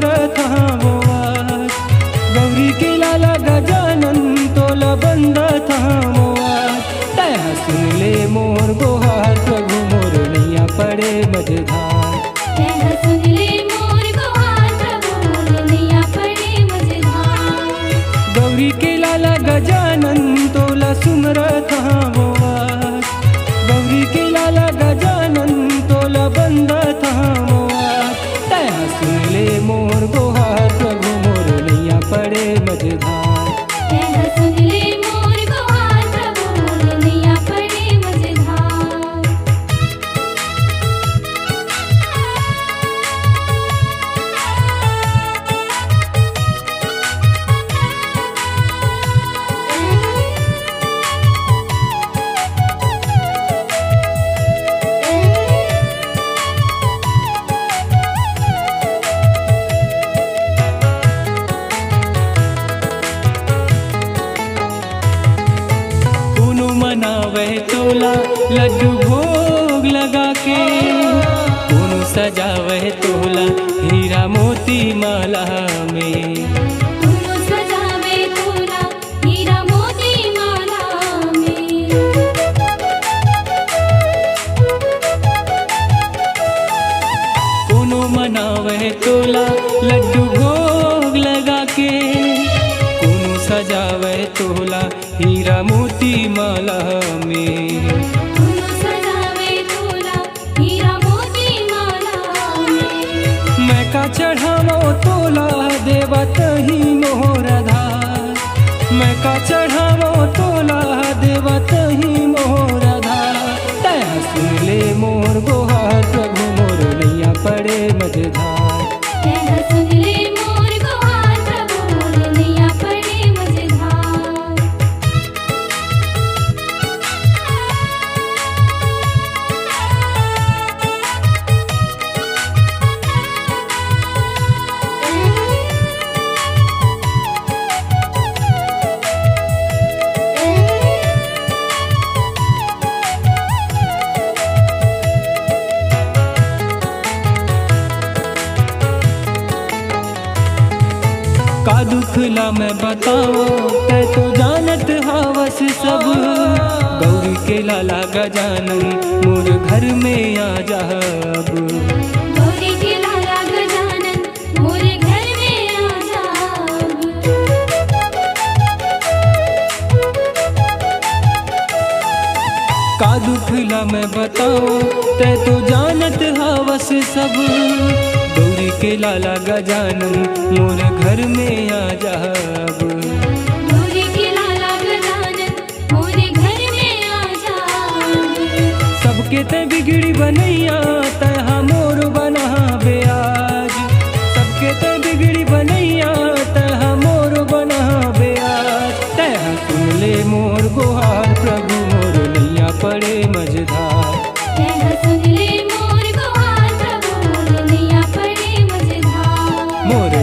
सुमरत वो आज। गौरी के लाला गजानन तोला बंदत वो आज। तह सुन ले मोर गुहार प्रभु मोर नैया पड़े मझधार। तह सुन ले मोर गुहार प्रभु मोर नैया पड़े मझधार। गौरी के लाला गजानन तोला सुमरत वो आज। गौरी के लाला गजानन तोला बंदत वो आज। तह सुन ले मोर गुहार प्रभु मोर नैया पड़े मझधार। तह सुन ले मोर गुहार प्रभु मोर नैया पड़े मझधार। मनावे तोला लड्डू भोग लगा के। कोनो सजावे तोला हीरा मोती माला में। कोनो सजावे तोला हीरा मोती माला में। कोनो मनावे तोला लड्डू भोग लगा के। कोनो सजावे तोला हीरा मोती माला में। कोनो सजावे तोला हीरा मोती माला में। मैं का चढ़ावो तोला देवत ही मोर धार। मैं का चढ़ावो तोला देवत ही मोर धार। तह सुन ले मोर गुहार प्रभु मोर नैया पड़े मझधार। तह सुन ले मोर गुहार प्रभु मोर नैया पड़े मझधार। का दुखला मैं बताओ तै तो जानत हवस सब। गौरी के लाला गजानन मोर घर में आ जा अब। गौरी के लाला गजानन मोर घर में आ जा अब। का दुखला मैं बताओ तै तो जानत हवस सब। गौरी के लाला गजानन मोर घर में आ जा अब। गौरी के लाला गजानन मोर घर में आ जा अब। सबके ते बिगड़ी बनैया तह मोर बना बेआज। सबके ते बिगड़ी बनैया तह मोर बना बेआज। तह सुन ले मोर गुहार प्रभु मोर नैया पड़े मझधार। तह सुन ले मोर गुहार प्रभु मोर नैया पड़े मझधार। मोर